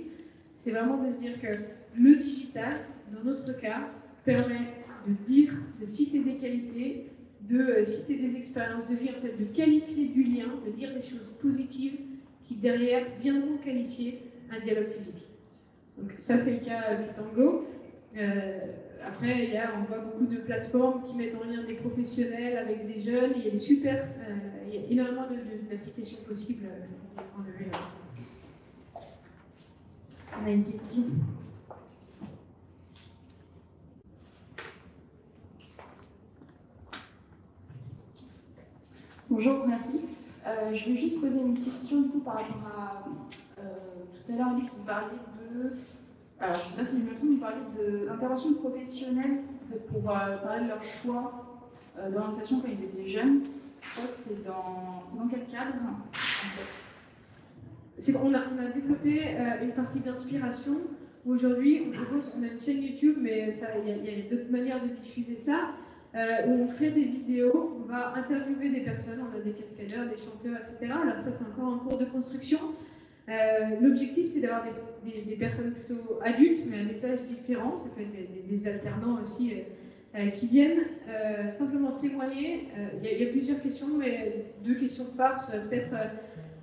c'est vraiment de se dire que le digital, dans notre cas, permet de citer des qualités, de citer des expériences de vie, en fait, de qualifier du lien, de dire des choses positives qui derrière viendront qualifier un dialogue physique. Donc ça c'est le cas Pitango. Après on voit beaucoup de plateformes qui mettent en lien des professionnels avec des jeunes. Il y a il y a énormément d'applications possibles. On a une question. Bonjour, merci. Je vais juste poser une question du coup par rapport à tout à l'heure, Alix, vous parliez de. Alors, je ne sais pas si je me trompe, vous parliez d'intervention de professionnels en fait, pour parler de leur choix d'orientation quand ils étaient jeunes. Ça, c'est dans quel cadre en fait? On a développé une partie d'inspiration où aujourd'hui on a une chaîne YouTube, mais il y a d'autres manières de diffuser ça. Où on crée des vidéos, on va interviewer des personnes, on a des cascadeurs, des chanteurs, etc. Alors ça c'est encore en cours de construction. L'objectif c'est d'avoir des personnes plutôt adultes, mais à des âges différents, ça peut être des alternants aussi qui viennent simplement témoigner. Il y a plusieurs questions, mais deux questions phares, peut-être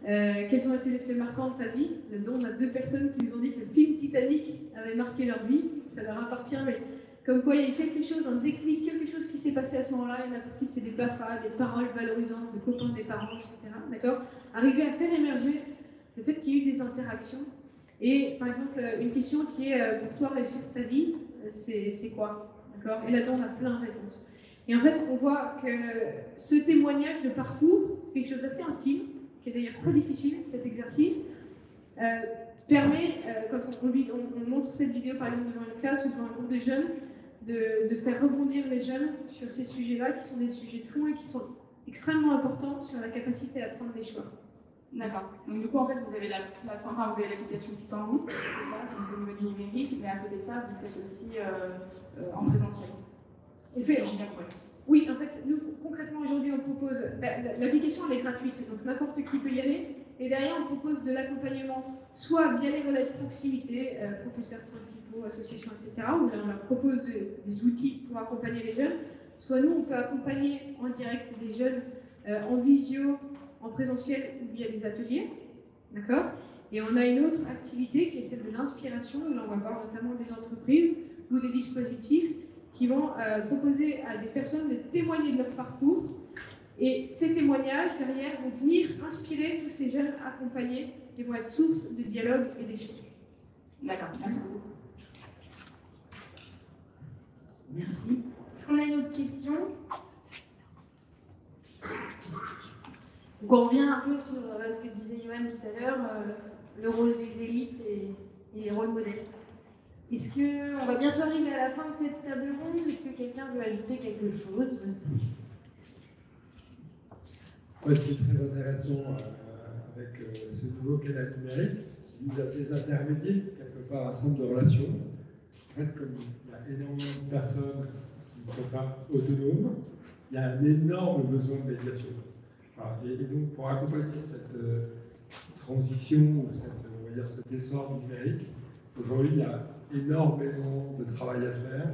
quels ont été les faits marquants de ta vie. Là-dedans on a deux personnes qui nous ont dit que le film Titanic avait marqué leur vie, ça leur appartient, mais comme quoi il y a quelque chose, un déclic, quelque chose qui s'est passé à ce moment-là. Il y en a pour qui c'est des BAFA, des paroles valorisantes, de copains des parents, etc. D'accord? Arriver à faire émerger le fait qu'il y ait eu des interactions. Et par exemple, une question qui est pour toi réussir ta vie, c'est quoi? D'accord? Et là-dedans, on a plein de réponses. Et en fait, on voit que ce témoignage de parcours, c'est quelque chose d'assez intime, qui est d'ailleurs très difficile, cet exercice, permet, quand on montre cette vidéo par exemple devant une classe ou devant un groupe de jeunes, de faire rebondir les jeunes sur ces sujets-là, qui sont des sujets de fond et qui sont extrêmement importants sur la capacité à prendre des choix. D'accord. Donc du coup, en fait, vous avez l'application Pitango, c'est ça, donc au niveau du numérique, mais à côté de ça, vous faites aussi en présentiel. Oui, en fait, nous, concrètement, aujourd'hui, on propose... L'application, elle est gratuite, donc n'importe qui peut y aller. Et derrière, on propose de l'accompagnement, soit via les relais de proximité, professeurs principaux, associations, etc., où là, on leur propose des outils pour accompagner les jeunes. Soit nous, on peut accompagner en direct des jeunes en visio, en présentiel ou via des ateliers. D'accord? Et on a une autre activité qui est celle de l'inspiration, où là, on va voir notamment des entreprises ou des dispositifs qui vont proposer à des personnes de témoigner de leur parcours. Et ces témoignages, derrière, vont venir inspirer tous ces jeunes accompagnés et vont être source de dialogue et d'échange. D'accord, merci beaucoup. Merci. Est-ce qu'on a une autre question? Donc on revient un peu sur ce que disait Johan tout à l'heure, le rôle des élites et les rôles modèles. Est-ce qu'on va bientôt arriver à la fin de cette table ronde? Est-ce que quelqu'un veut ajouter quelque chose? Ouais, ce qui est très intéressant avec ce nouveau canal numérique, qui vise à désintermédier quelque part un centre de relations. En fait, comme il y a énormément de personnes qui ne sont pas autonomes, il y a un énorme besoin de médiation. Voilà. Et donc, pour accompagner cette transition ou on va dire, cet essor numérique, aujourd'hui, il y a énormément de travail à faire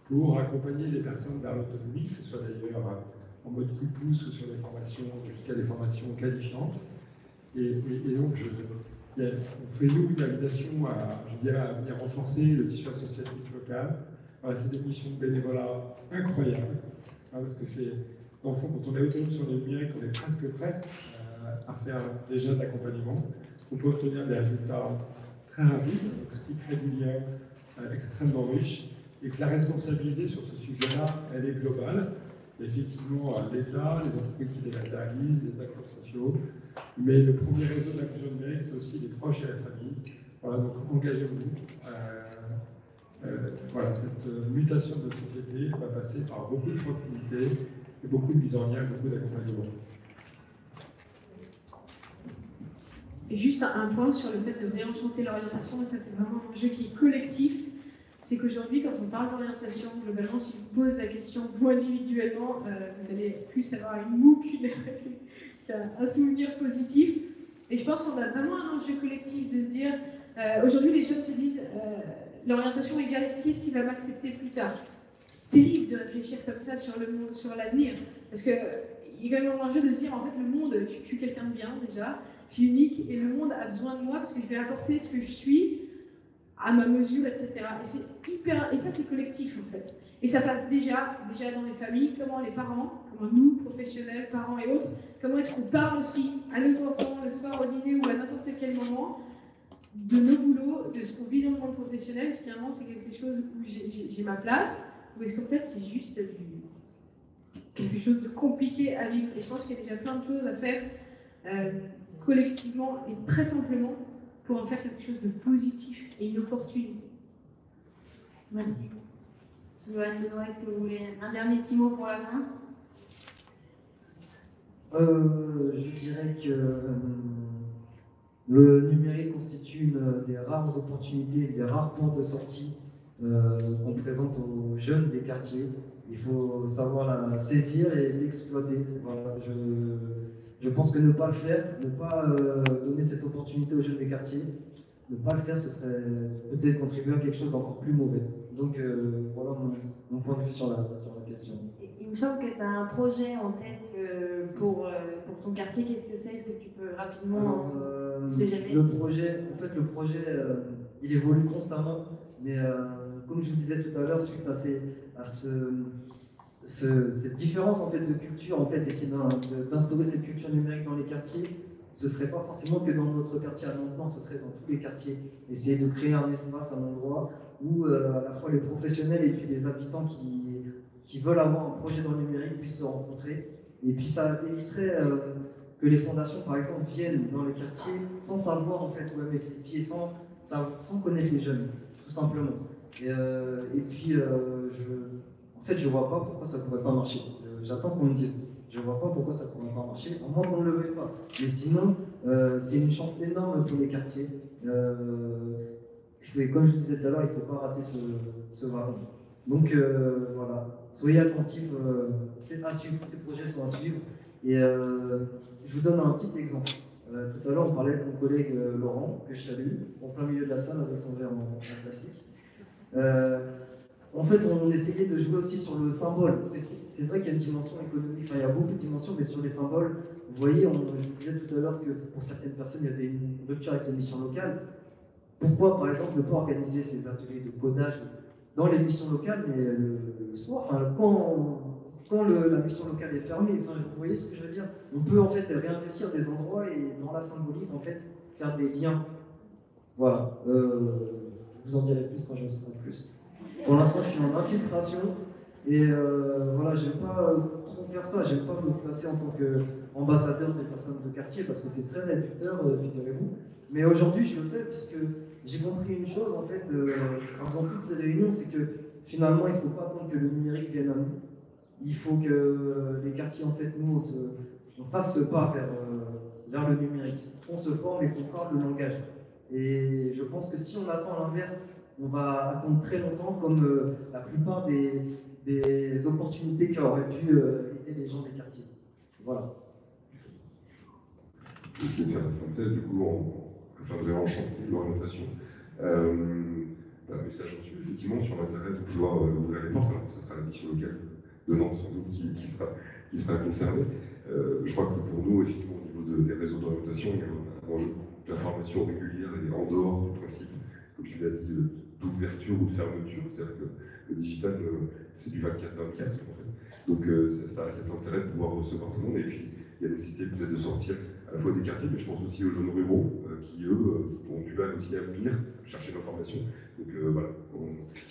pour accompagner les personnes vers l'autonomie, que ce soit d'ailleurs en mode coup de pouce ou sur des formations, jusqu'à des formations qualifiantes. Et donc, on fait nous une invitation à venir renforcer le tissu associatif local. Voilà, c'est des missions de bénévolat incroyables, parce que c'est, dans le fond, quand on est autonome sur le numérique, on est presque prêt à faire déjà de l'accompagnement. On peut obtenir des résultats très rapides, donc ce qui crée du lien extrêmement riche, et que la responsabilité sur ce sujet-là, elle est globale. Effectivement, l'État, les entreprises qui dématérialisent, les acteurs sociaux, mais le premier réseau d'inclusion numérique, c'est aussi les proches et la famille. Voilà, donc engagez-vous. Voilà, cette mutation de notre société va passer par beaucoup de proximité et beaucoup de mise en lien, beaucoup d'accompagnement. Et juste un point sur le fait de réenchanter l'orientation, et ça c'est vraiment un jeu qui est collectif. C'est qu'aujourd'hui, quand on parle d'orientation, globalement, si je vous pose la question, vous individuellement, vous allez plus avoir une moue qu'un souvenir positif. Et je pense qu'on a vraiment un enjeu collectif de se dire, aujourd'hui les jeunes se disent, l'orientation égale qui est-ce qui va m'accepter plus tard. C'est terrible de réfléchir comme ça sur le monde, sur l'avenir. Parce qu'il y a quand même un enjeu de se dire, en fait, le monde, je suis quelqu'un de bien déjà, je suis unique, et le monde a besoin de moi parce que je vais apporter ce que je suis, à ma mesure, etc. Et c'est hyper, et ça c'est collectif en fait. Et ça passe déjà dans les familles, comment les parents, comment nous, professionnels, parents et autres, comment est-ce qu'on parle aussi à nos enfants le soir au dîner ou à n'importe quel moment de nos boulots, de ce qu'on vit dans le monde professionnel, est-ce qu'à un moment c'est quelque chose où j'ai ma place, ou est-ce qu'en fait c'est juste quelque chose de compliqué à vivre. Et je pense qu'il y a déjà plein de choses à faire collectivement et très simplement pour en faire quelque chose de positif et une opportunité. Merci. Johan, Benoît, est-ce que vous voulez un dernier petit mot pour la fin? Je dirais que le numérique constitue une des rares opportunités, des rares portes de sortie qu'on présente aux jeunes des quartiers. Il faut savoir la saisir et l'exploiter. Voilà, je pense que ne pas le faire, ne pas donner cette opportunité aux jeunes des quartiers, ne pas le faire, ce serait peut-être contribuer à quelque chose d'encore plus mauvais. Donc voilà mon point de vue sur la question. Il me semble que tu as un projet en tête pour ton quartier. Qu'est-ce que c'est? Est-ce que tu peux rapidement... Le projet, il évolue constamment, mais comme je vous disais tout à l'heure, suite à cette différence en fait, de culture, en fait, essayer d'instaurer cette culture numérique dans les quartiers, ce ne serait pas forcément que dans notre quartier à Nantes, ce serait dans tous les quartiers. Essayer de créer un espace, un endroit où à la fois les professionnels et puis les habitants qui veulent avoir un projet dans le numérique puissent se rencontrer. Et puis ça éviterait que les fondations, par exemple, viennent dans les quartiers sans savoir en fait où mettre les pieds, sans connaître les jeunes, tout simplement. Et puis, en fait, je ne vois pas pourquoi ça ne pourrait pas marcher. J'attends qu'on me dise. Je ne vois pas pourquoi ça ne pourrait pas marcher, à moins qu'on ne le veuille pas. Mais sinon, c'est une chance énorme pour les quartiers. Comme je vous disais tout à l'heure, il ne faut pas rater ce wagon. Donc voilà, soyez attentifs, c'est à suivre, tous ces projets sont à suivre. Et je vous donne un petit exemple. Tout à l'heure, on parlait de mon collègue Laurent, que je salue, en plein milieu de la salle avec son verre en plastique. En fait, on essayait de jouer aussi sur le symbole. C'est vrai qu'il y a une dimension économique, enfin il y a beaucoup de dimensions, mais sur les symboles, vous voyez, je vous disais tout à l'heure que pour certaines personnes, il y avait une rupture avec les missions locales. Pourquoi, par exemple, ne pas organiser ces ateliers de codage dans les missions locales, mais le soir, enfin, quand la mission locale est fermée, enfin, vous voyez ce que je veux dire? On peut en fait réinvestir des endroits et dans la symbolique, en fait, faire des liens. Voilà. Je vous en dirai plus quand je serai plus. Pour l'instant, je suis en infiltration et voilà, j'aime pas trop faire ça. J'aime pas me placer en tant qu'ambassadeur des personnes de quartier parce que c'est très réducteur, figurez-vous. Mais aujourd'hui, je le fais puisque j'ai compris une chose en fait en faisant toutes ces réunions, c'est que finalement, il ne faut pas attendre que le numérique vienne à nous. Il faut que les quartiers, en fait, nous, on fasse ce pas vers le numérique. On se forme et qu'on parle le langage. Et je pense que si on attend l'inverse, on va attendre très longtemps, comme la plupart des opportunités qui auraient pu aider les gens des quartiers. Voilà. Je vais essayer de faire la synthèse, du coup, afin de réenchanter l'orientation. Mais ça, j'en suis effectivement sur l'intérêt de pouvoir ouvrir les portes. Alors, ce sera la mission locale de Nantes, sans doute, qui sera concernée. Je crois que pour nous, effectivement, au niveau des réseaux d'orientation, il y a un enjeu d'information régulière et en dehors du principe, comme tu l'as dit, d'ouverture ou de fermeture. C'est-à-dire que le digital, c'est du 24-24, en fait. Donc, ça a cet intérêt de pouvoir recevoir tout le monde. Et puis, il y a nécessité peut-être de sortir à la fois des quartiers, mais je pense aussi aux jeunes ruraux qui, eux, ont du mal aussi à venir chercher l'information. Donc, voilà,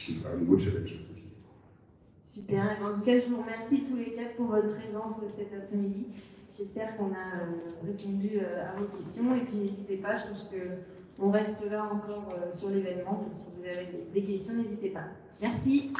c'est un nouveau challenge aussi. Super. En tout cas, je vous remercie tous les quatre pour votre présence cet après-midi. J'espère qu'on a répondu à vos questions. Et puis, n'hésitez pas, je pense qu'on reste là encore sur l'événement. Donc, si vous avez des questions, n'hésitez pas. Merci.